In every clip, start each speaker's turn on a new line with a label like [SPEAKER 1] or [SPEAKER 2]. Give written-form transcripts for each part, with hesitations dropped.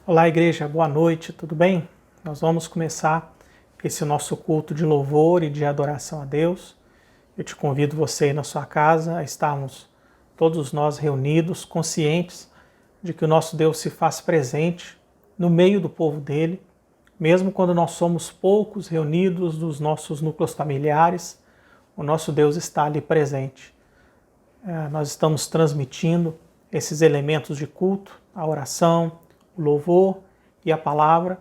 [SPEAKER 1] Olá, igreja, boa noite, tudo bem? Nós vamos começar esse nosso culto de louvor e de adoração a Deus. Eu te convido você aí na sua casa a estarmos todos nós reunidos, conscientes de que o nosso Deus se faz presente no meio do povo dele, mesmo quando nós somos poucos reunidos nos nossos núcleos familiares, o nosso Deus está ali presente. Nós estamos transmitindo esses elementos de culto, a oração, o louvor e a palavra,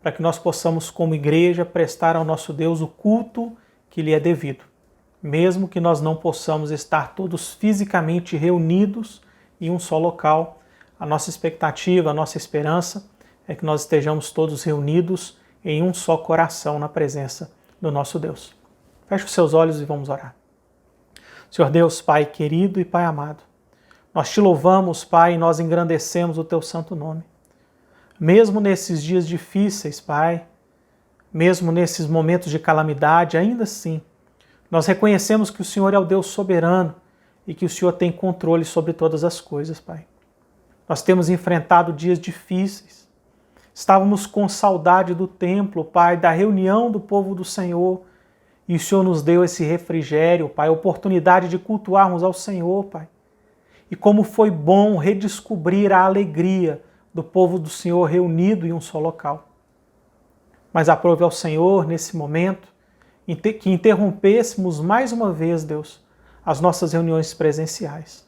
[SPEAKER 1] para que nós possamos, como igreja, prestar ao nosso Deus o culto que lhe é devido. Mesmo que nós não possamos estar todos fisicamente reunidos em um só local, a nossa expectativa, a nossa esperança é que nós estejamos todos reunidos em um só coração na presença do nosso Deus. Feche os seus olhos e vamos orar. Senhor Deus, Pai querido e Pai amado, nós te louvamos, Pai, e nós engrandecemos o teu santo nome. Mesmo nesses dias difíceis, Pai, mesmo nesses momentos de calamidade, ainda assim, nós reconhecemos que o Senhor é o Deus soberano e que o Senhor tem controle sobre todas as coisas, Pai. Nós temos enfrentado dias difíceis. Estávamos com saudade do templo, Pai, da reunião do povo do Senhor, e o Senhor nos deu esse refrigério, Pai, a oportunidade de cultuarmos ao Senhor, Pai. E como foi bom redescobrir a alegria do povo do Senhor reunido em um só local. Mas aprove ao Senhor, nesse momento, que interrompêssemos mais uma vez, Deus, as nossas reuniões presenciais.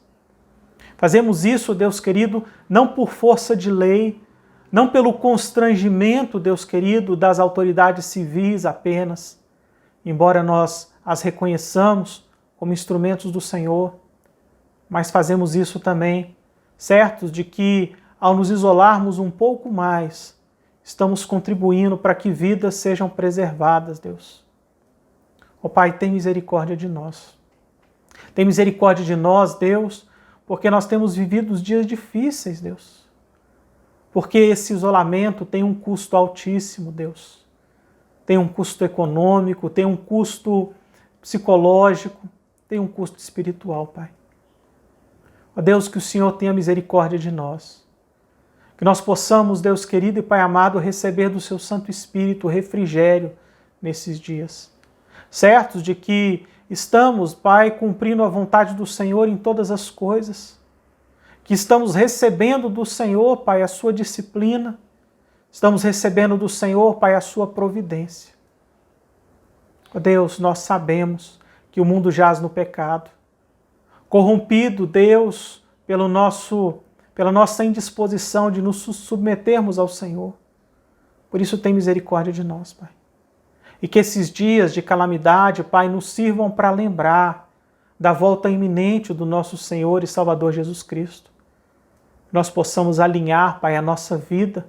[SPEAKER 1] Fazemos isso, Deus querido, não por força de lei, não pelo constrangimento, Deus querido, das autoridades civis apenas, embora nós as reconheçamos como instrumentos do Senhor, mas fazemos isso também, certos de que, ao nos isolarmos um pouco mais, estamos contribuindo para que vidas sejam preservadas, Deus. Ó Pai, tem misericórdia de nós. Tem misericórdia de nós, Deus, porque nós temos vivido dias difíceis, Deus. Porque esse isolamento tem um custo altíssimo, Deus. Tem um custo econômico, tem um custo psicológico, tem um custo espiritual, Pai. Ó Deus, que o Senhor tenha misericórdia de nós. Que nós possamos, Deus querido e Pai amado, receber do Seu Santo Espírito refrigério nesses dias. Certos de que estamos, Pai, cumprindo a vontade do Senhor em todas as coisas. Que estamos recebendo do Senhor, Pai, a Sua disciplina. Estamos recebendo do Senhor, Pai, a Sua providência. Ó Deus, nós sabemos que o mundo jaz no pecado. Corrompido, Deus, pela nossa indisposição de nos submetermos ao Senhor. Por isso tem misericórdia de nós, Pai. E que esses dias de calamidade, Pai, nos sirvam para lembrar da volta iminente do nosso Senhor e Salvador Jesus Cristo. Nós possamos alinhar, Pai, a nossa vida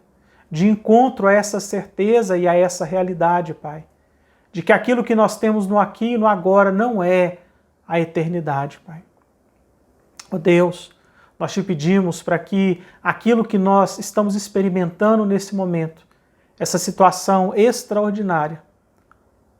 [SPEAKER 1] de encontro a essa certeza e a essa realidade, Pai. De que aquilo que nós temos no aqui e no agora não é a eternidade, Pai. Ó Deus, nós te pedimos para que aquilo que nós estamos experimentando nesse momento, essa situação extraordinária,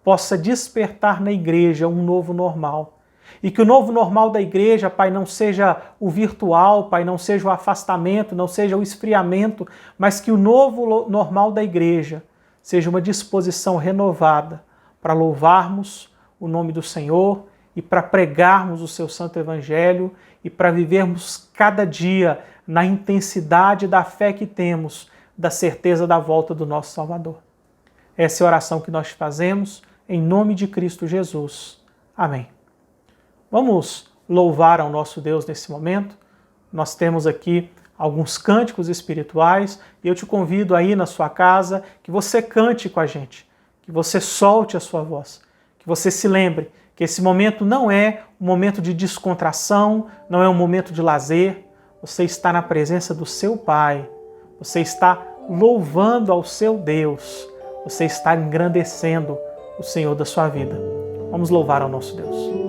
[SPEAKER 1] possa despertar na igreja um novo normal. E que o novo normal da igreja, Pai, não seja o virtual, Pai, não seja o afastamento, não seja o esfriamento, mas que o novo normal da igreja seja uma disposição renovada para louvarmos o nome do Senhor e para pregarmos o seu santo evangelho e para vivermos cada dia na intensidade da fé que temos, da certeza da volta do nosso Salvador. Essa é a oração que nós fazemos em nome de Cristo Jesus. Amém. Vamos louvar ao nosso Deus nesse momento. Nós temos aqui alguns cânticos espirituais e eu te convido aí na sua casa que você cante com a gente, que você solte a sua voz, que você se lembre que esse momento não é um momento de descontração, não é um momento de lazer. Você está na presença do seu Pai, você está louvando ao seu Deus, você está engrandecendo o Senhor da sua vida. Vamos louvar ao nosso Deus.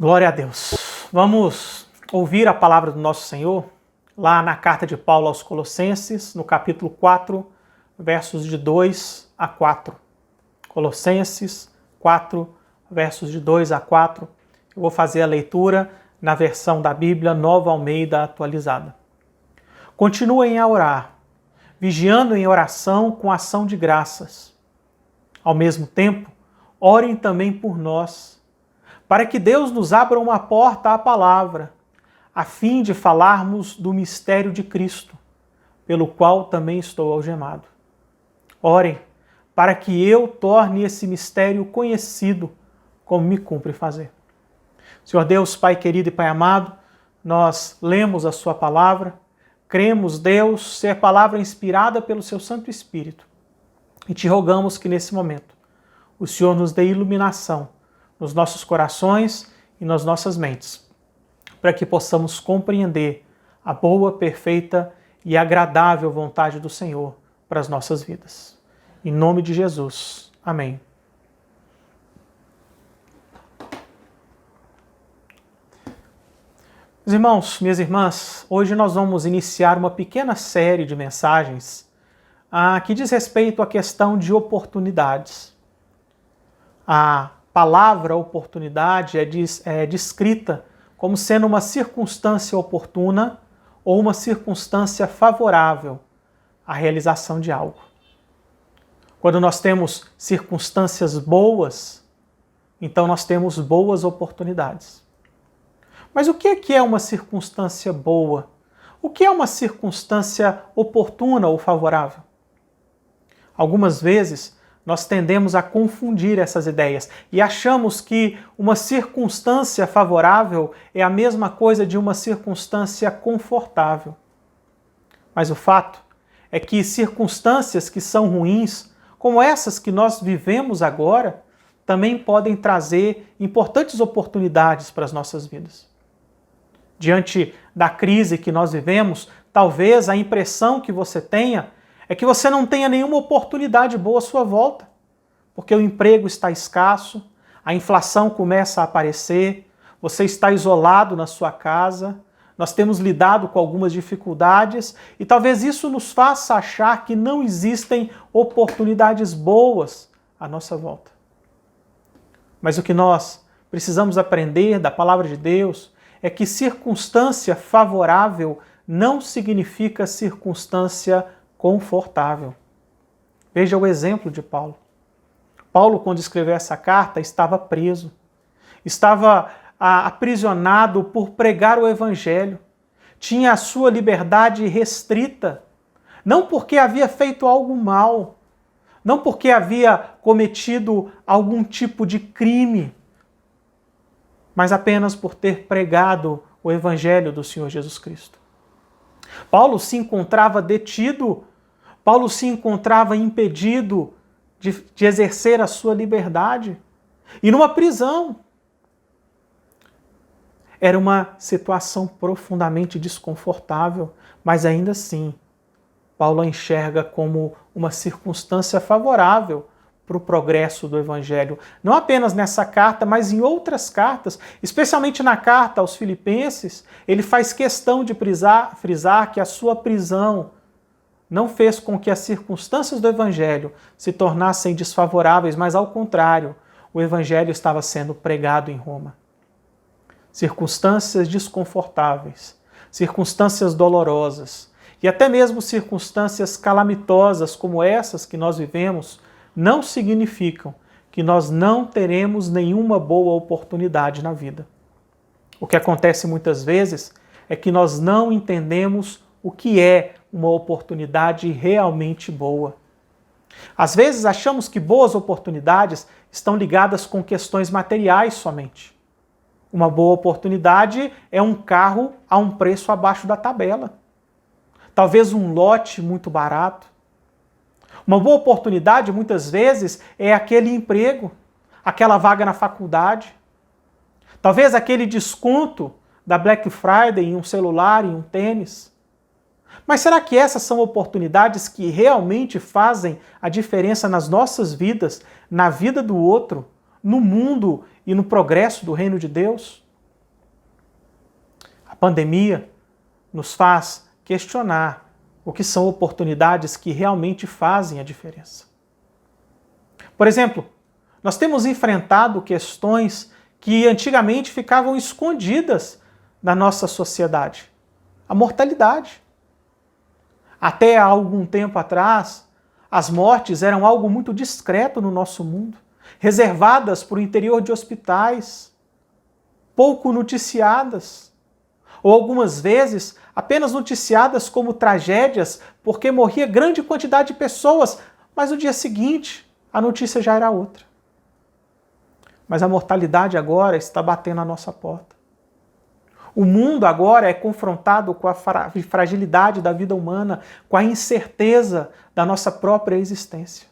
[SPEAKER 1] Glória a Deus. Vamos ouvir a palavra do nosso Senhor lá na carta de Paulo aos Colossenses, no capítulo 4, versos de 2 a 4. Colossenses 4, versos de 2 a 4. Eu vou fazer a leitura na versão da Bíblia Nova Almeida atualizada. Continuem a orar, vigiando em oração com ação de graças. Ao mesmo tempo, orem também por nós, para que Deus nos abra uma porta à palavra, a fim de falarmos do mistério de Cristo, pelo qual também estou algemado. Orem, para que eu torne esse mistério conhecido, como me cumpre fazer. Senhor Deus, Pai querido e Pai amado, nós lemos a Sua palavra, cremos, Deus, ser palavra inspirada pelo Seu Santo Espírito. E te rogamos que nesse momento o Senhor nos dê iluminação nos nossos corações e nas nossas mentes, para que possamos compreender a boa, perfeita e agradável vontade do Senhor para as nossas vidas. Em nome de Jesus. Amém. Meus irmãos, minhas irmãs, hoje nós vamos iniciar uma pequena série de mensagens que diz respeito à questão de oportunidades. A palavra oportunidade é descrita como sendo uma circunstância oportuna ou uma circunstância favorável à realização de algo. Quando nós temos circunstâncias boas, então nós temos boas oportunidades. Mas o que é uma circunstância boa? O que é uma circunstância oportuna ou favorável? Algumas vezes nós tendemos a confundir essas ideias e achamos que uma circunstância favorável é a mesma coisa de uma circunstância confortável. Mas o fato é que circunstâncias que são ruins, como essas que nós vivemos agora, também podem trazer importantes oportunidades para as nossas vidas. Diante da crise que nós vivemos, talvez a impressão que você tenha é que você não tenha nenhuma oportunidade boa à sua volta, porque o emprego está escasso, a inflação começa a aparecer, você está isolado na sua casa, nós temos lidado com algumas dificuldades e talvez isso nos faça achar que não existem oportunidades boas à nossa volta. Mas o que nós precisamos aprender da palavra de Deus é que circunstância favorável não significa circunstância confortável. Veja o exemplo de Paulo. Paulo, quando escreveu essa carta, estava preso. Estava aprisionado por pregar o Evangelho. Tinha a sua liberdade restrita, não porque havia feito algo mal, não porque havia cometido algum tipo de crime, mas apenas por ter pregado o Evangelho do Senhor Jesus Cristo. Paulo se encontrava detido, Paulo se encontrava impedido de exercer a sua liberdade e numa prisão. Era uma situação profundamente desconfortável, mas ainda assim, Paulo a enxerga como uma circunstância favorável para o progresso do Evangelho. Não apenas nessa carta, mas em outras cartas, especialmente na carta aos Filipenses, ele faz questão de frisar que a sua prisão não fez com que as circunstâncias do Evangelho se tornassem desfavoráveis, mas ao contrário, o Evangelho estava sendo pregado em Roma. Circunstâncias desconfortáveis, circunstâncias dolorosas e até mesmo circunstâncias calamitosas como essas que nós vivemos não significam que nós não teremos nenhuma boa oportunidade na vida. O que acontece muitas vezes é que nós não entendemos o que é uma oportunidade realmente boa. Às vezes achamos que boas oportunidades estão ligadas com questões materiais somente. Uma boa oportunidade é um carro a um preço abaixo da tabela. Talvez um lote muito barato. Uma boa oportunidade, muitas vezes, é aquele emprego, aquela vaga na faculdade. Talvez aquele desconto da Black Friday em um celular, em um tênis. Mas será que essas são oportunidades que realmente fazem a diferença nas nossas vidas, na vida do outro, no mundo e no progresso do reino de Deus? A pandemia nos faz questionar o que são oportunidades que realmente fazem a diferença. Por exemplo, nós temos enfrentado questões que antigamente ficavam escondidas da nossa sociedade. A mortalidade. Até há algum tempo atrás, as mortes eram algo muito discreto no nosso mundo, reservadas para o interior de hospitais, pouco noticiadas, ou algumas vezes apenas noticiadas como tragédias, porque morria grande quantidade de pessoas, mas no dia seguinte a notícia já era outra. mas a mortalidade agora está batendo à nossa porta. O mundo agora é confrontado com a fragilidade da vida humana, com a incerteza da nossa própria existência.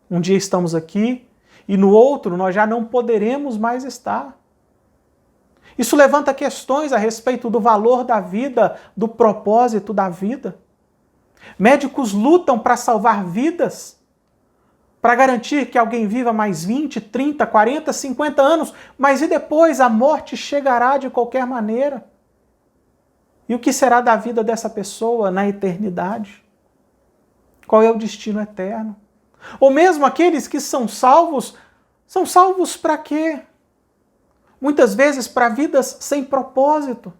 [SPEAKER 1] Um dia estamos aqui e no outro nós já não poderemos mais estar. Isso levanta questões a respeito do valor da vida, do propósito da vida. Médicos lutam para salvar vidas, para garantir que alguém viva mais 20, 30, 40, 50 anos, mas e depois a morte chegará de qualquer maneira? E o que será da vida dessa pessoa na eternidade? Qual é o destino eterno? Ou mesmo aqueles que são salvos para quê? Muitas vezes para vidas sem propósito.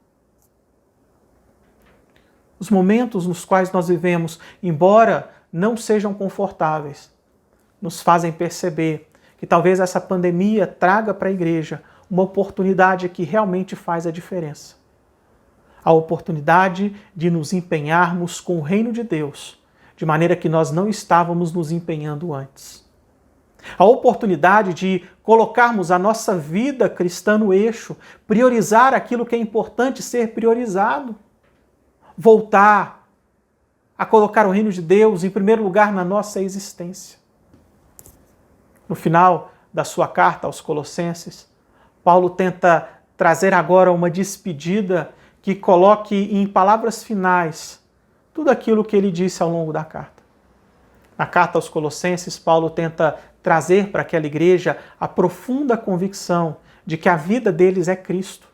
[SPEAKER 1] Os momentos nos quais nós vivemos, embora não sejam confortáveis, nos fazem perceber que talvez essa pandemia traga para a igreja uma oportunidade que realmente faz a diferença. A oportunidade de nos empenharmos com o reino de Deus, de maneira que nós não estávamos nos empenhando antes. A oportunidade de colocarmos a nossa vida cristã no eixo, priorizar aquilo que é importante ser priorizado, voltar a colocar o reino de Deus em primeiro lugar na nossa existência. No final da sua carta aos Colossenses, Paulo tenta trazer agora uma despedida que coloque em palavras finais tudo aquilo que ele disse ao longo da carta. Na carta aos Colossenses, Paulo tenta trazer para aquela igreja a profunda convicção de que a vida deles é Cristo.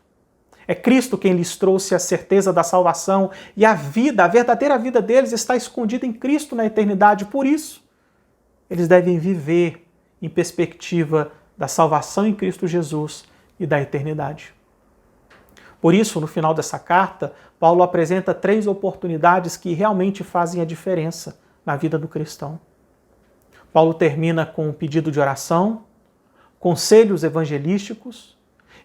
[SPEAKER 1] É Cristo quem lhes trouxe a certeza da salvação e a verdadeira vida deles está escondida em Cristo na eternidade. Por isso, eles devem viver em perspectiva da salvação em Cristo Jesus e da eternidade. Por isso, no final dessa carta, Paulo apresenta 3 oportunidades que realmente fazem a diferença na vida do cristão. Paulo termina com um pedido de oração, conselhos evangelísticos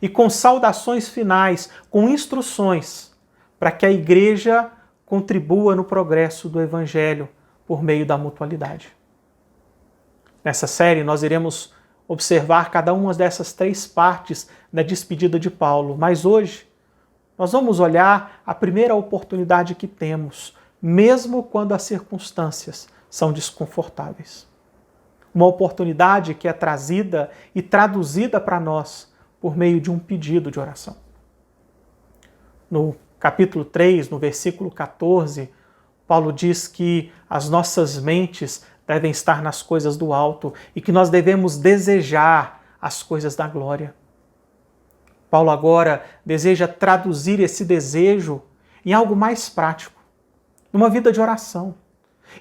[SPEAKER 1] e com saudações finais, com instruções para que a igreja contribua no progresso do evangelho por meio da mutualidade. Nessa série nós iremos observar cada uma dessas 3 partes da despedida de Paulo, mas hoje nós vamos olhar a primeira oportunidade que temos, mesmo quando as circunstâncias são desconfortáveis. Uma oportunidade que é trazida e traduzida para nós por meio de um pedido de oração. No capítulo 3, no versículo 14, Paulo diz que as nossas mentes devem estar nas coisas do alto e que nós devemos desejar as coisas da glória. Paulo agora deseja traduzir esse desejo em algo mais prático, numa vida de oração.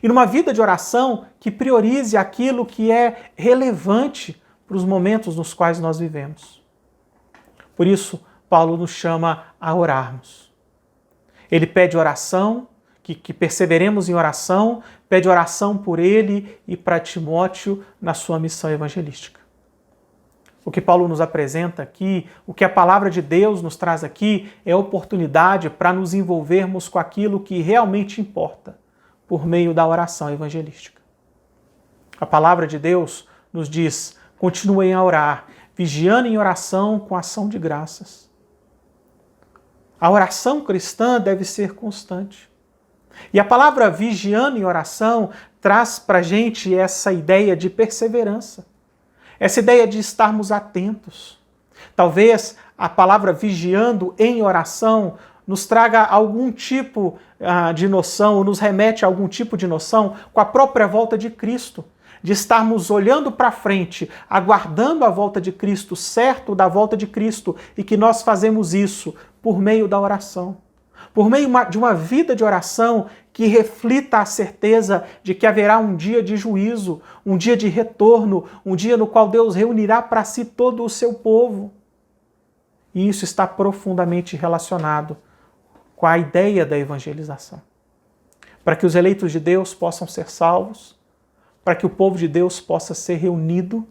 [SPEAKER 1] E numa vida de oração que priorize aquilo que é relevante para os momentos nos quais nós vivemos. Por isso, Paulo nos chama a orarmos. Ele pede oração, que perseveremos em oração, pede oração por ele e para Timóteo na sua missão evangelística. O que Paulo nos apresenta aqui, o que a palavra de Deus nos traz aqui, é oportunidade para nos envolvermos com aquilo que realmente importa, por meio da oração evangelística. A palavra de Deus nos diz: continuem a orar, vigiando em oração com ação de graças. A oração cristã deve ser constante. E a palavra vigiando em oração traz para a gente essa ideia de perseverança, essa ideia de estarmos atentos. Talvez a palavra vigiando em oração nos traga algum tipo de noção, ou nos remete a algum tipo de noção com a própria volta de Cristo, de estarmos olhando para frente, aguardando a volta de Cristo, certo da volta de Cristo, e que nós fazemos isso por meio da oração, por meio de uma vida de oração que reflita a certeza de que haverá um dia de juízo, um dia de retorno, um dia no qual Deus reunirá para si todo o seu povo. E isso está profundamente relacionado com a ideia da evangelização. Para que os eleitos de Deus possam ser salvos, para que o povo de Deus possa ser reunido,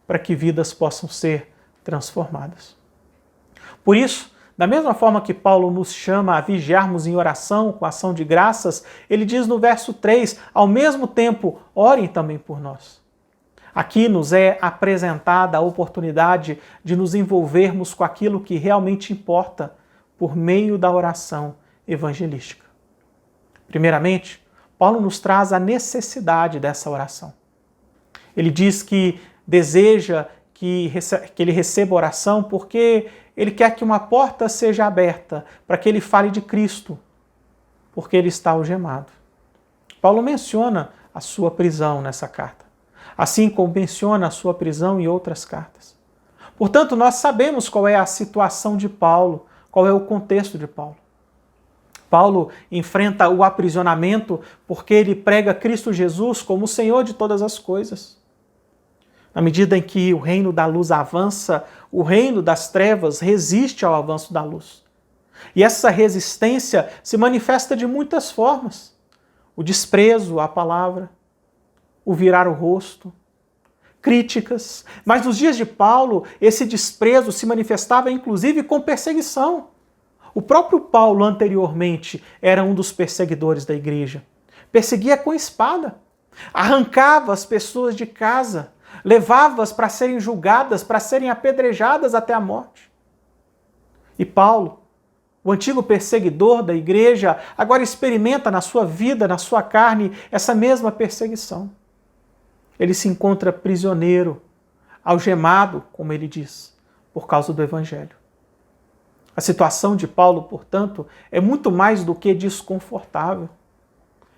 [SPEAKER 1] para que vidas possam ser transformadas. Por isso, da mesma forma que Paulo nos chama a vigiarmos em oração com ação de graças, ele diz no verso 3, ao mesmo tempo, orem também por nós. Aqui nos é apresentada a oportunidade de nos envolvermos com aquilo que realmente importa por meio da oração evangelística. Primeiramente, Paulo nos traz a necessidade dessa oração. Ele diz que deseja que ele receba oração porque ele quer que uma porta seja aberta para que ele fale de Cristo, porque ele está algemado. Paulo menciona a sua prisão nessa carta, assim como menciona a sua prisão em outras cartas. Portanto, nós sabemos qual é a situação de Paulo, qual é o contexto de Paulo. Paulo enfrenta o aprisionamento porque ele prega Cristo Jesus como o Senhor de todas as coisas. Na medida em que o reino da luz avança, o reino das trevas resiste ao avanço da luz. E essa resistência se manifesta de muitas formas. O desprezo à palavra, o virar o rosto, críticas. Mas nos dias de Paulo, esse desprezo se manifestava inclusive com perseguição. O próprio Paulo anteriormente era um dos perseguidores da igreja. Perseguia com espada, arrancava as pessoas de casa, levava-as para serem julgadas, para serem apedrejadas até a morte. E Paulo, o antigo perseguidor da igreja, agora experimenta na sua vida, na sua carne, essa mesma perseguição. Ele se encontra prisioneiro, algemado, como ele diz, por causa do Evangelho. A situação de Paulo, portanto, é muito mais do que desconfortável.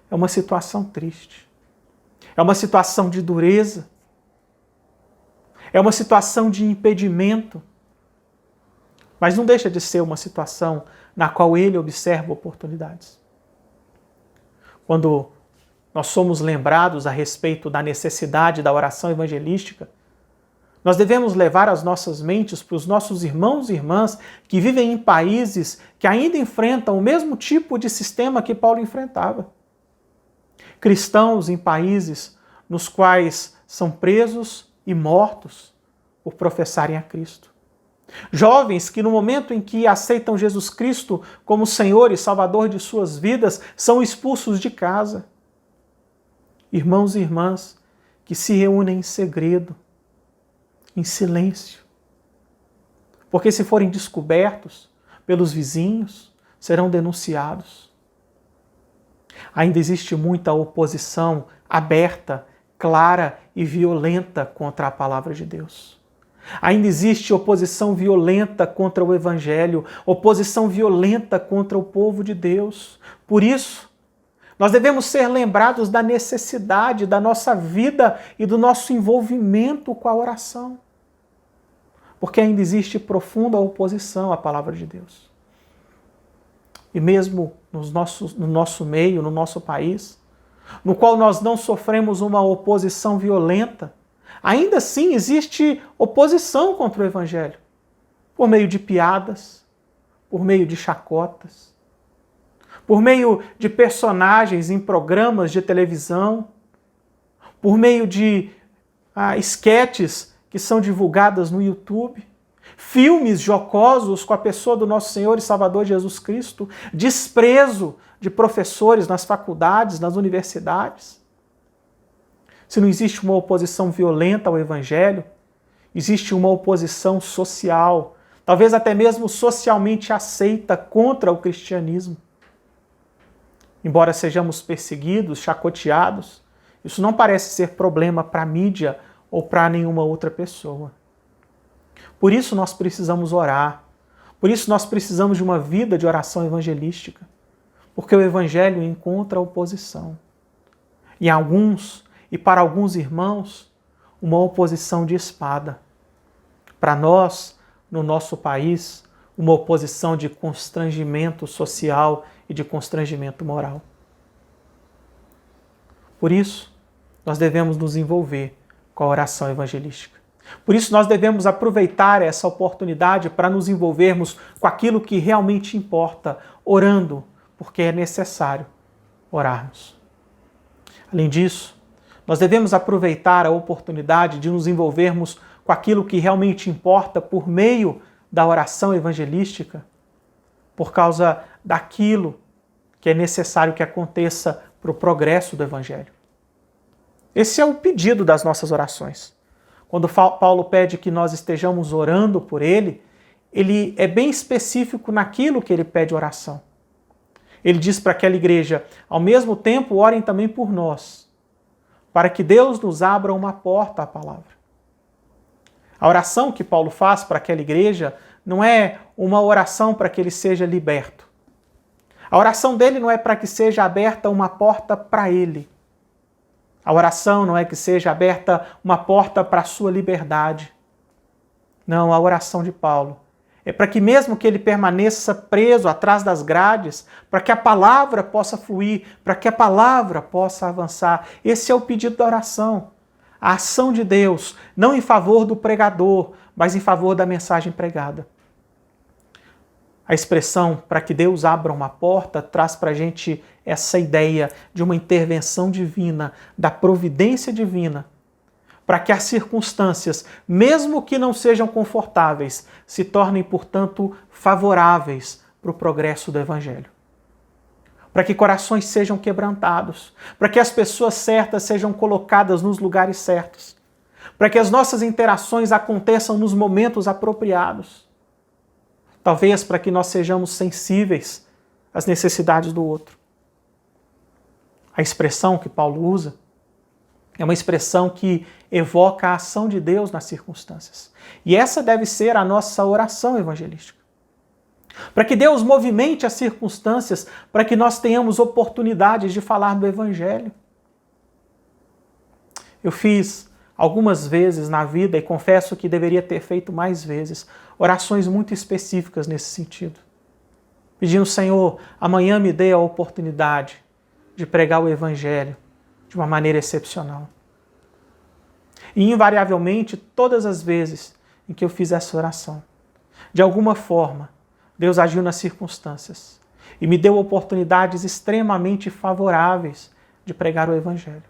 [SPEAKER 1] É uma situação triste. É uma situação de dureza. É uma situação de impedimento. Mas não deixa de ser uma situação na qual ele observa oportunidades. Quando nós somos lembrados a respeito da necessidade da oração evangelística, nós devemos levar as nossas mentes para os nossos irmãos e irmãs que vivem em países que ainda enfrentam o mesmo tipo de sistema que Paulo enfrentava. Cristãos em países nos quais são presos e mortos por professarem a Cristo. Jovens que no momento em que aceitam Jesus Cristo como Senhor e Salvador de suas vidas, são expulsos de casa. Irmãos e irmãs que se reúnem em segredo, em silêncio. Porque se forem descobertos pelos vizinhos, serão denunciados. Ainda existe muita oposição aberta, clara e violenta contra a palavra de Deus. Ainda existe oposição violenta contra o Evangelho, oposição violenta contra o povo de Deus. Por isso, nós devemos ser lembrados da necessidade da nossa vida e do nosso envolvimento com a oração. Porque ainda existe profunda oposição à palavra de Deus. E mesmo no nosso meio, no nosso país, no qual nós não sofremos uma oposição violenta, ainda assim existe oposição contra o Evangelho, por meio de piadas, por meio de chacotas, por meio de personagens em programas de televisão, por meio de esquetes que são divulgadas no YouTube, filmes jocosos com a pessoa do nosso Senhor e Salvador Jesus Cristo, desprezo de professores nas faculdades, nas universidades. Se não existe uma oposição violenta ao Evangelho, existe uma oposição social, talvez até mesmo socialmente aceita contra o cristianismo. Embora sejamos perseguidos, chacoteados, isso não parece ser problema para a mídia ou para nenhuma outra pessoa. Por isso nós precisamos orar. Por isso nós precisamos de uma vida de oração evangelística. Porque o Evangelho encontra oposição. E para alguns irmãos, uma oposição de espada. Para nós, no nosso país, uma oposição de constrangimento social e de constrangimento moral. Por isso, nós devemos nos envolver com a oração evangelística. Por isso, nós devemos aproveitar essa oportunidade para nos envolvermos com aquilo que realmente importa, orando, porque é necessário orarmos. Além disso, nós devemos aproveitar a oportunidade de nos envolvermos com aquilo que realmente importa por meio da oração evangelística, por causa daquilo que é necessário que aconteça para o progresso do Evangelho. Esse é o pedido das nossas orações. Quando Paulo pede que nós estejamos orando por ele é bem específico naquilo que ele pede oração. Ele diz para aquela igreja, ao mesmo tempo, orem também por nós, para que Deus nos abra uma porta à palavra. A oração que Paulo faz para aquela igreja não é uma oração para que ele seja liberto. A oração dele não é para que seja aberta uma porta para ele. A oração não é que seja aberta uma porta para a sua liberdade. Não, a oração de Paulo é para que mesmo que ele permaneça preso atrás das grades, para que a palavra possa fluir, para que a palavra possa avançar. Esse é o pedido da oração. A ação de Deus, não em favor do pregador, mas em favor da mensagem pregada. A expressão para que Deus abra uma porta traz para a gente essa ideia de uma intervenção divina, da providência divina, para que as circunstâncias, mesmo que não sejam confortáveis, se tornem, portanto, favoráveis para o progresso do Evangelho. Para que corações sejam quebrantados, para que as pessoas certas sejam colocadas nos lugares certos, para que as nossas interações aconteçam nos momentos apropriados. Talvez para que nós sejamos sensíveis às necessidades do outro. A expressão que Paulo usa é uma expressão que evoca a ação de Deus nas circunstâncias. E essa deve ser a nossa oração evangelística. Para que Deus movimente as circunstâncias, para que nós tenhamos oportunidades de falar do Evangelho. Eu fiz algumas vezes na vida, e confesso que deveria ter feito mais vezes, orações muito específicas nesse sentido. Pedindo, Senhor, amanhã me dê a oportunidade de pregar o Evangelho de uma maneira excepcional. E invariavelmente, todas as vezes em que eu fiz essa oração, de alguma forma, Deus agiu nas circunstâncias e me deu oportunidades extremamente favoráveis de pregar o Evangelho.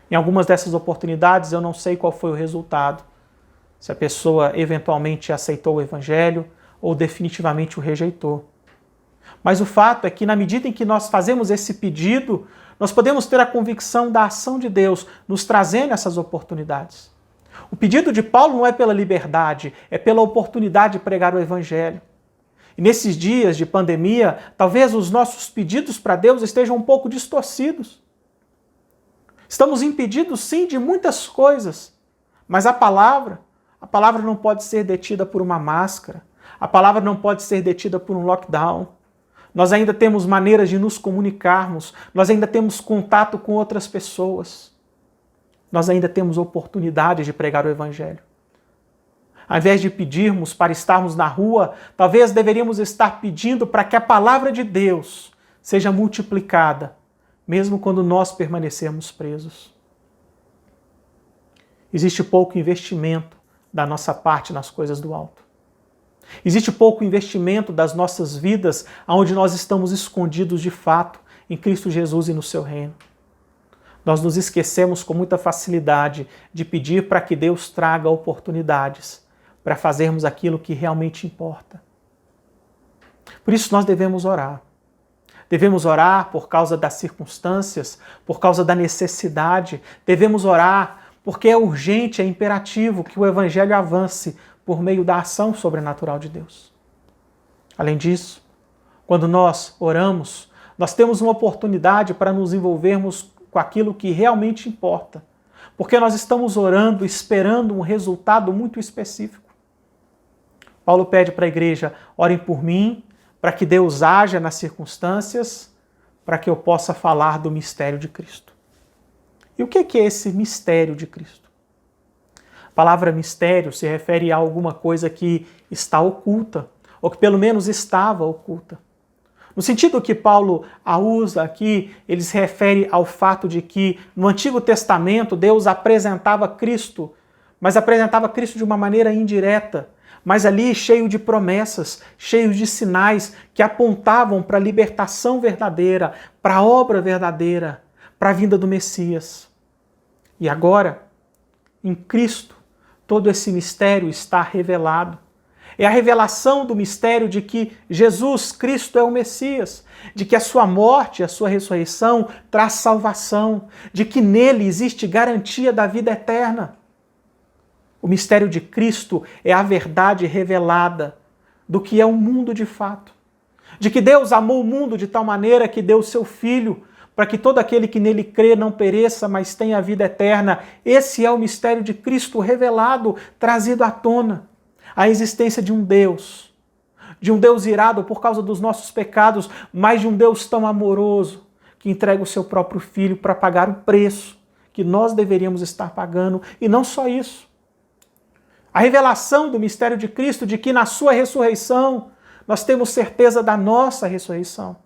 [SPEAKER 1] Em algumas dessas oportunidades eu não sei qual foi o resultado, se a pessoa eventualmente aceitou o Evangelho ou definitivamente o rejeitou. Mas o fato é que na medida em que nós fazemos esse pedido, nós podemos ter a convicção da ação de Deus nos trazendo essas oportunidades. O pedido de Paulo não é pela liberdade, é pela oportunidade de pregar o Evangelho. E nesses dias de pandemia, talvez os nossos pedidos para Deus estejam um pouco distorcidos. Estamos impedidos, sim, de muitas coisas, mas a palavra não pode ser detida por uma máscara, a palavra não pode ser detida por um lockdown. Nós ainda temos maneiras de nos comunicarmos, nós ainda temos contato com outras pessoas. Nós ainda temos oportunidades de pregar o Evangelho. Ao invés de pedirmos para estarmos na rua, talvez deveríamos estar pedindo para que a palavra de Deus seja multiplicada, mesmo quando nós permanecermos presos. Existe pouco investimento da nossa parte nas coisas do alto. Existe pouco investimento das nossas vidas onde nós estamos escondidos de fato em Cristo Jesus e no seu reino. Nós nos esquecemos com muita facilidade de pedir para que Deus traga oportunidades para fazermos aquilo que realmente importa. Por isso nós devemos orar. Devemos orar por causa das circunstâncias, por causa da necessidade. Devemos orar porque é urgente, é imperativo que o Evangelho avance por meio da ação sobrenatural de Deus. Além disso, quando nós oramos, nós temos uma oportunidade para nos envolvermos com aquilo que realmente importa, porque nós estamos orando, esperando um resultado muito específico. Paulo pede para a igreja, orem por mim, para que Deus haja nas circunstâncias, para que eu possa falar do mistério de Cristo. E o que é esse mistério de Cristo? A palavra mistério se refere a alguma coisa que está oculta, ou que pelo menos estava oculta. No sentido que Paulo a usa aqui, ele se refere ao fato de que no Antigo Testamento Deus apresentava Cristo, mas apresentava Cristo de uma maneira indireta, mas ali cheio de promessas, cheio de sinais que apontavam para a libertação verdadeira, para a obra verdadeira, para a vinda do Messias. E agora, em Cristo, todo esse mistério está revelado. É a revelação do mistério de que Jesus Cristo é o Messias, de que a sua morte, a sua ressurreição traz salvação, de que nele existe garantia da vida eterna. O mistério de Cristo é a verdade revelada do que é o mundo de fato, de que Deus amou o mundo de tal maneira que deu o seu Filho, para que todo aquele que nele crê não pereça, mas tenha a vida eterna. Esse é o mistério de Cristo revelado, trazido à tona. A existência de um Deus irado por causa dos nossos pecados, mas de um Deus tão amoroso que entrega o seu próprio Filho para pagar o preço que nós deveríamos estar pagando. E não só isso. A revelação do mistério de Cristo, de que na sua ressurreição nós temos certeza da nossa ressurreição.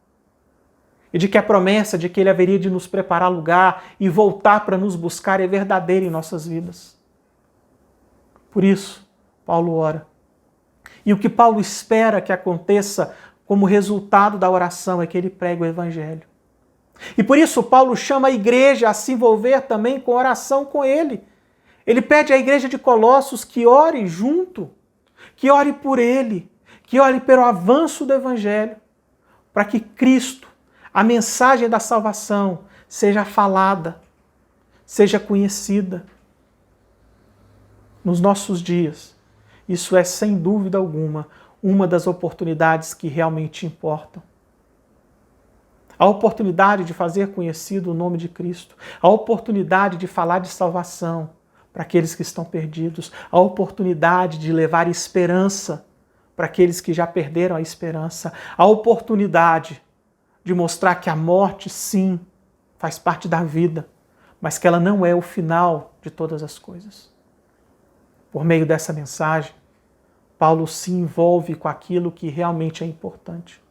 [SPEAKER 1] E de que a promessa de que Ele haveria de nos preparar lugar e voltar para nos buscar é verdadeira em nossas vidas. Por isso, Paulo ora. E o que Paulo espera que aconteça como resultado da oração é que ele pregue o Evangelho. E por isso Paulo chama a igreja a se envolver também com oração com ele. Ele pede à igreja de Colossos que ore junto, que ore por ele, que ore pelo avanço do Evangelho, para que Cristo, a mensagem da salvação, seja falada, seja conhecida. Nos nossos dias, isso é, sem dúvida alguma, uma das oportunidades que realmente importam. A oportunidade de fazer conhecido o nome de Cristo, a oportunidade de falar de salvação para aqueles que estão perdidos, a oportunidade de levar esperança para aqueles que já perderam a esperança, a oportunidade de mostrar que a morte, sim, faz parte da vida, mas que ela não é o final de todas as coisas. Por meio dessa mensagem, Paulo se envolve com aquilo que realmente é importante.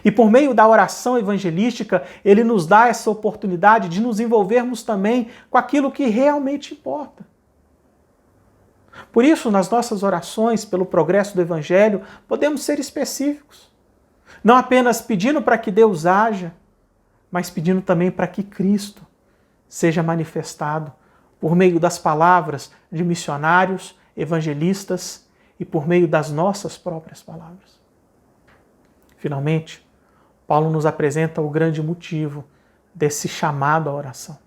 [SPEAKER 1] E por meio da oração evangelística, ele nos dá essa oportunidade de nos envolvermos também com aquilo que realmente importa. Por isso, nas nossas orações pelo progresso do Evangelho, podemos ser específicos. Não apenas pedindo para que Deus haja, mas pedindo também para que Cristo seja manifestado por meio das palavras de missionários, evangelistas e por meio das nossas próprias palavras. Finalmente, Paulo nos apresenta o grande motivo desse chamado à oração.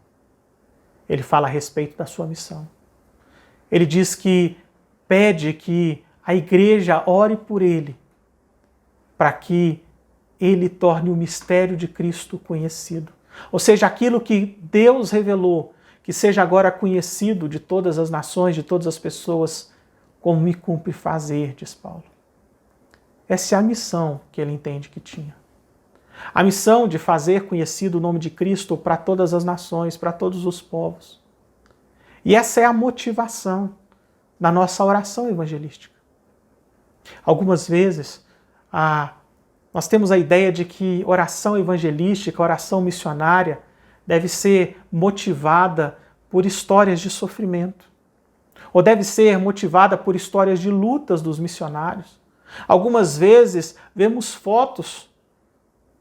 [SPEAKER 1] Ele fala a respeito da sua missão. Ele diz que pede que a igreja ore por ele, para que ele torne o mistério de Cristo conhecido. Ou seja, aquilo que Deus revelou, que seja agora conhecido de todas as nações, de todas as pessoas, como me cumpre fazer, diz Paulo. Essa é a missão que ele entende que tinha. A missão de fazer conhecido o nome de Cristo para todas as nações, para todos os povos. E essa é a motivação da nossa oração evangelística. Algumas vezes, nós temos a ideia de que oração evangelística, oração missionária, deve ser motivada por histórias de sofrimento. Ou deve ser motivada por histórias de lutas dos missionários. Algumas vezes vemos fotos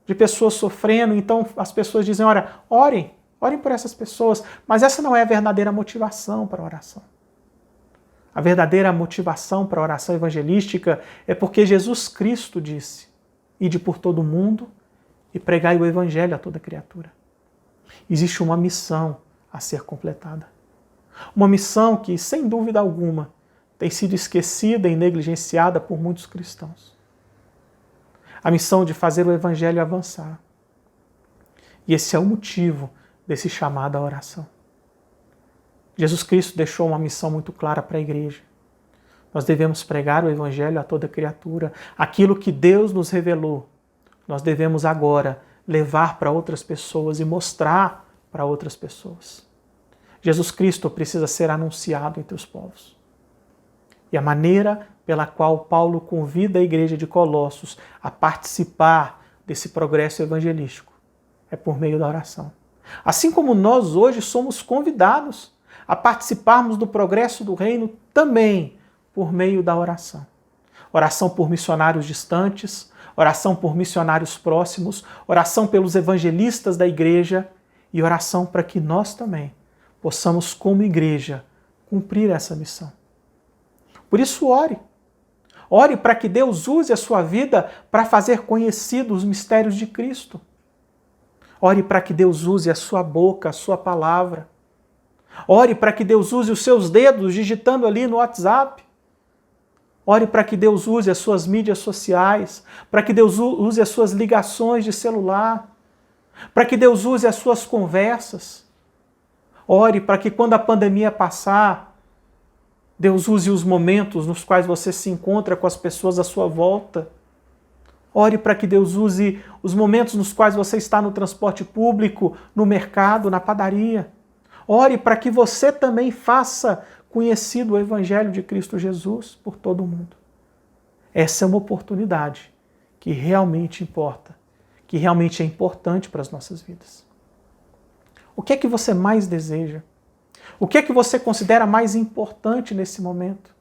[SPEAKER 1] de pessoas sofrendo, então as pessoas dizem, olha, orem por essas pessoas, mas essa não é a verdadeira motivação para a oração. A verdadeira motivação para a oração evangelística é porque Jesus Cristo disse, ide por todo o mundo e pregai o evangelho a toda criatura. Existe uma missão a ser completada. Uma missão que, sem dúvida alguma, tem sido esquecida e negligenciada por muitos cristãos. A missão de fazer o evangelho avançar. E esse é o motivo desse chamado à oração. Jesus Cristo deixou uma missão muito clara para a igreja. Nós devemos pregar o evangelho a toda criatura. Aquilo que Deus nos revelou, nós devemos agora levar para outras pessoas e mostrar para outras pessoas. Jesus Cristo precisa ser anunciado entre os povos. E a maneira pela qual Paulo convida a igreja de Colossos a participar desse progresso evangelístico é por meio da oração. Assim como nós hoje somos convidados a participarmos do progresso do reino também por meio da oração. Oração por missionários distantes, oração por missionários próximos, oração pelos evangelistas da igreja e oração para que nós também possamos, como igreja, cumprir essa missão. Por isso, ore. Ore para que Deus use a sua vida para fazer conhecidos os mistérios de Cristo. Ore para que Deus use a sua boca, a sua palavra. Ore para que Deus use os seus dedos digitando ali no WhatsApp. Ore para que Deus use as suas mídias sociais, para que Deus use as suas ligações de celular, para que Deus use as suas conversas. Ore para que quando a pandemia passar, Deus use os momentos nos quais você se encontra com as pessoas à sua volta. Ore para que Deus use os momentos nos quais você está no transporte público, no mercado, na padaria. Ore para que você também faça conhecido o Evangelho de Cristo Jesus por todo o mundo. Essa é uma oportunidade que realmente importa, que realmente é importante para as nossas vidas. O que é que você mais deseja? O que é que você considera mais importante nesse momento?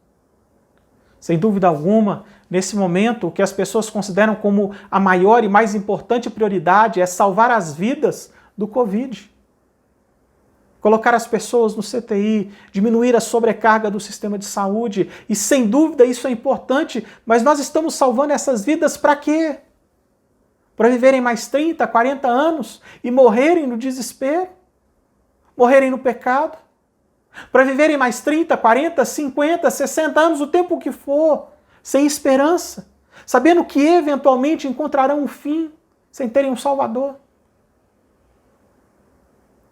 [SPEAKER 1] Sem dúvida alguma, nesse momento, o que as pessoas consideram como a maior e mais importante prioridade é salvar as vidas do Covid. Colocar as pessoas no CTI, diminuir a sobrecarga do sistema de saúde. E sem dúvida isso é importante, mas nós estamos salvando essas vidas para quê? Para viverem mais 30, 40 anos e morrerem no desespero? Morrerem no pecado? Para viverem mais 30, 40, 50, 60 anos, o tempo que for, sem esperança, sabendo que eventualmente encontrarão um fim, sem terem um Salvador?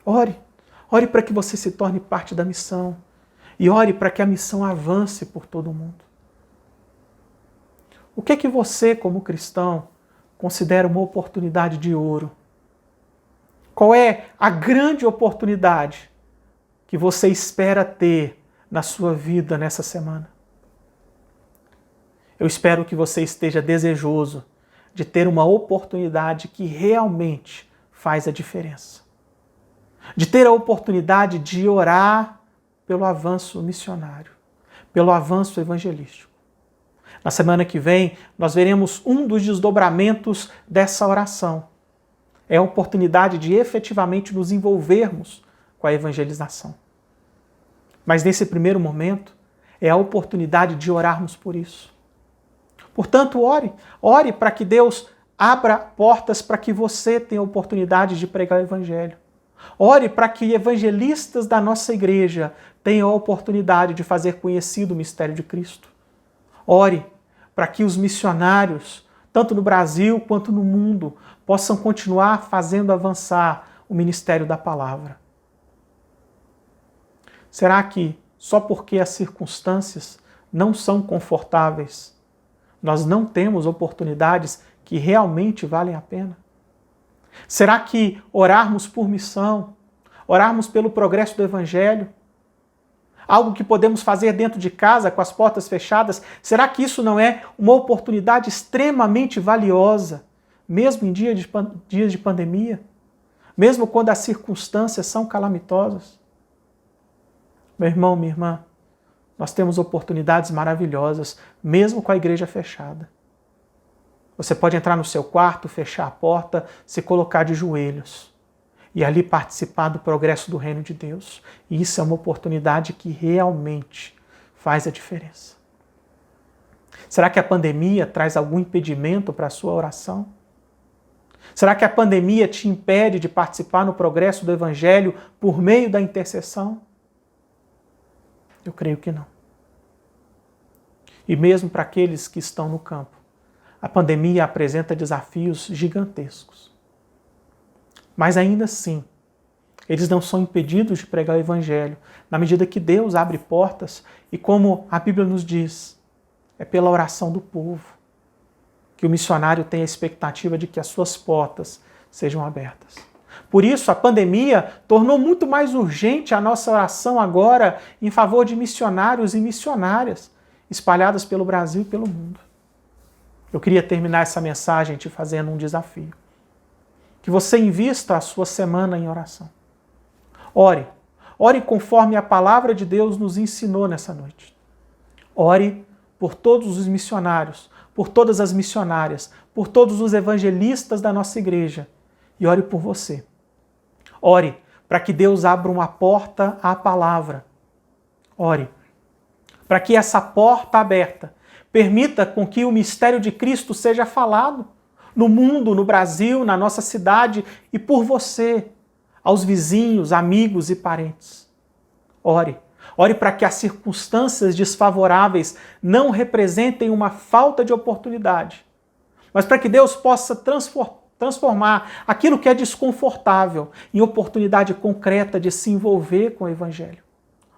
[SPEAKER 1] Ore. Ore para que você se torne parte da missão. E ore para que a missão avance por todo o mundo. O que é que você, como cristão, considera uma oportunidade de ouro? Qual é a grande oportunidade que você espera ter na sua vida nessa semana? Eu espero que você esteja desejoso de ter uma oportunidade que realmente faz a diferença. De ter a oportunidade de orar pelo avanço missionário, pelo avanço evangelístico. Na semana que vem, nós veremos um dos desdobramentos dessa oração. É a oportunidade de efetivamente nos envolvermos com a evangelização. Mas nesse primeiro momento, é a oportunidade de orarmos por isso. Portanto, ore. Ore para que Deus abra portas para que você tenha a oportunidade de pregar o evangelho. Ore para que evangelistas da nossa igreja tenham a oportunidade de fazer conhecido o mistério de Cristo. Ore para que os missionários, tanto no Brasil quanto no mundo, possam continuar fazendo avançar o ministério da palavra. Será que só porque as circunstâncias não são confortáveis, nós não temos oportunidades que realmente valem a pena? Será que orarmos por missão, orarmos pelo progresso do Evangelho, algo que podemos fazer dentro de casa com as portas fechadas, será que isso não é uma oportunidade extremamente valiosa, mesmo em dias de pandemia? Mesmo quando as circunstâncias são calamitosas? Meu irmão, minha irmã, nós temos oportunidades maravilhosas, mesmo com a igreja fechada. Você pode entrar no seu quarto, fechar a porta, se colocar de joelhos e ali participar do progresso do reino de Deus. E isso é uma oportunidade que realmente faz a diferença. Será que a pandemia traz algum impedimento para a sua oração? Será que a pandemia te impede de participar no progresso do Evangelho por meio da intercessão? Eu creio que não. E mesmo para aqueles que estão no campo, a pandemia apresenta desafios gigantescos. Mas ainda assim, eles não são impedidos de pregar o Evangelho, na medida que Deus abre portas e, como a Bíblia nos diz, é pela oração do povo que o missionário tem a expectativa de que as suas portas sejam abertas. Por isso, a pandemia tornou muito mais urgente a nossa oração agora em favor de missionários e missionárias espalhadas pelo Brasil e pelo mundo. Eu queria terminar essa mensagem te fazendo um desafio. Que você invista a sua semana em oração. Ore. Ore conforme a palavra de Deus nos ensinou nessa noite. Ore por todos os missionários, por todas as missionárias, por todos os evangelistas da nossa igreja. E ore por você. Ore para que Deus abra uma porta à palavra. Ore para que essa porta aberta Permita com que o mistério de Cristo seja falado no mundo, no Brasil, na nossa cidade e por você, aos vizinhos, amigos e parentes. Ore. Ore para que as circunstâncias desfavoráveis não representem uma falta de oportunidade, mas para que Deus possa transformar aquilo que é desconfortável em oportunidade concreta de se envolver com o Evangelho.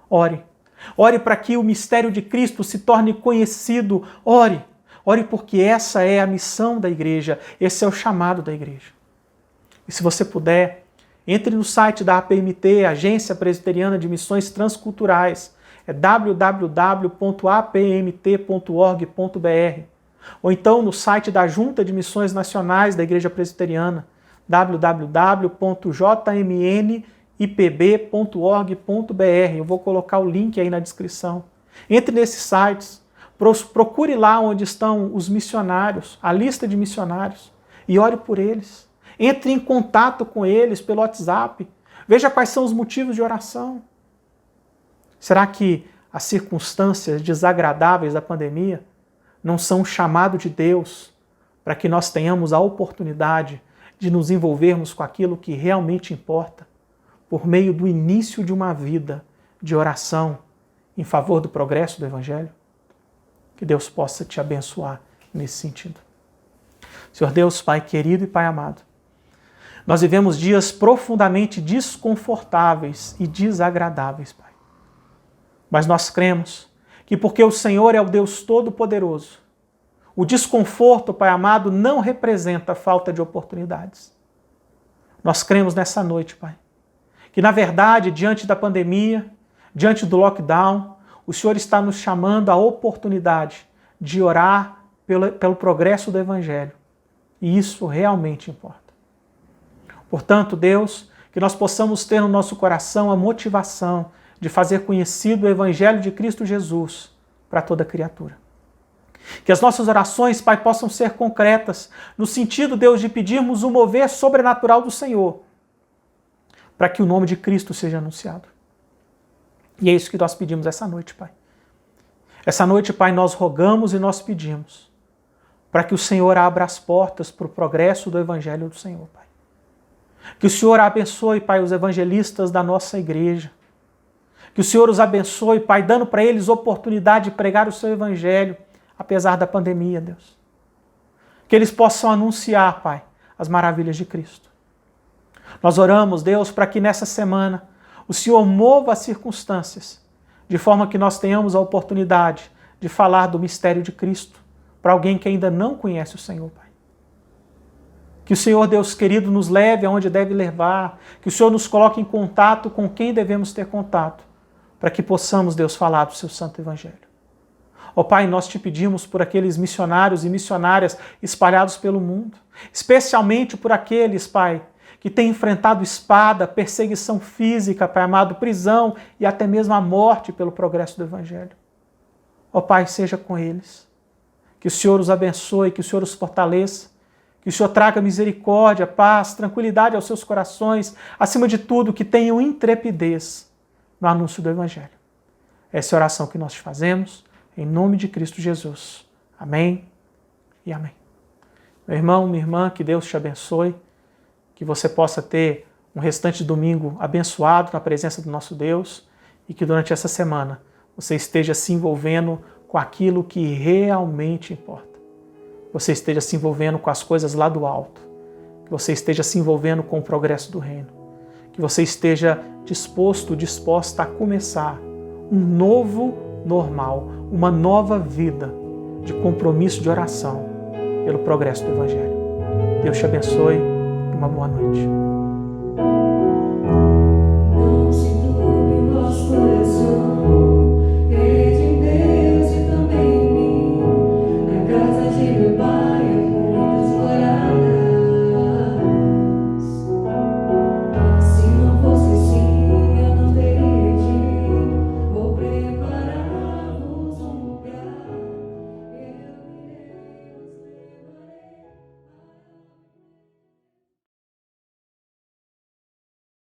[SPEAKER 1] Ore. Ore para que o mistério de Cristo se torne conhecido. Ore. Ore porque essa é a missão da igreja, esse é o chamado da igreja. E se você puder, entre no site da APMT, Agência Presbiteriana de Missões Transculturais, é www.apmt.org.br, ou então no site da Junta de Missões Nacionais da Igreja Presbiteriana, www.jmnipb.org.br. Eu vou colocar o link aí na descrição. Entre nesses sites, procure lá onde estão os missionários, a lista de missionários, e ore por eles. Entre em contato com eles pelo WhatsApp. Veja quais são os motivos de oração. Será que as circunstâncias desagradáveis da pandemia não são um chamado de Deus para que nós tenhamos a oportunidade de nos envolvermos com aquilo que realmente importa, por meio do início de uma vida de oração em favor do progresso do Evangelho? Que Deus possa te abençoar nesse sentido. Senhor Deus, Pai querido e Pai amado, nós vivemos dias profundamente desconfortáveis e desagradáveis, Pai. Mas nós cremos que porque o Senhor é o Deus Todo-Poderoso, o desconforto, Pai amado, não representa falta de oportunidades. Nós cremos nessa noite, Pai, que na verdade, diante da pandemia, diante do lockdown, o Senhor está nos chamando à oportunidade de orar pelo progresso do Evangelho. E isso realmente importa. Portanto, Deus, que nós possamos ter no nosso coração a motivação de fazer conhecido o Evangelho de Cristo Jesus para toda criatura. Que as nossas orações, Pai, possam ser concretas, no sentido, Deus, de pedirmos o mover sobrenatural do Senhor, para que o nome de Cristo seja anunciado. E é isso que nós pedimos essa noite, Pai. Essa noite, Pai, nós rogamos e nós pedimos para que o Senhor abra as portas para o progresso do Evangelho do Senhor, Pai. Que o Senhor abençoe, Pai, os evangelistas da nossa igreja. Que o Senhor os abençoe, Pai, dando para eles oportunidade de pregar o seu Evangelho, apesar da pandemia, Deus. Que eles possam anunciar, Pai, as maravilhas de Cristo. Nós oramos, Deus, para que nessa semana o Senhor mova as circunstâncias, de forma que nós tenhamos a oportunidade de falar do mistério de Cristo para alguém que ainda não conhece o Senhor, Pai. Que o Senhor, Deus querido, nos leve aonde deve levar, que o Senhor nos coloque em contato com quem devemos ter contato, para que possamos, Deus, falar do seu santo Evangelho. Ó Pai, nós te pedimos por aqueles missionários e missionárias espalhados pelo mundo, especialmente por aqueles, Pai, que têm enfrentado espada, perseguição física, Pai amado, prisão e até mesmo a morte pelo progresso do Evangelho. Ó Pai, seja com eles. Que o Senhor os abençoe, que o Senhor os fortaleça, que o Senhor traga misericórdia, paz, tranquilidade aos seus corações, acima de tudo, que tenham intrepidez no anúncio do Evangelho. Essa é a oração que nós te fazemos, em nome de Cristo Jesus. Amém e amém. Meu irmão, minha irmã, que Deus te abençoe, que você possa ter um restante de domingo abençoado na presença do nosso Deus e que durante essa semana você esteja se envolvendo com aquilo que realmente importa. Você esteja se envolvendo com as coisas lá do alto, que você esteja se envolvendo com o progresso do reino, que você esteja disposta a começar um novo normal, uma nova vida de compromisso de oração pelo progresso do Evangelho. Deus te abençoe e uma boa noite.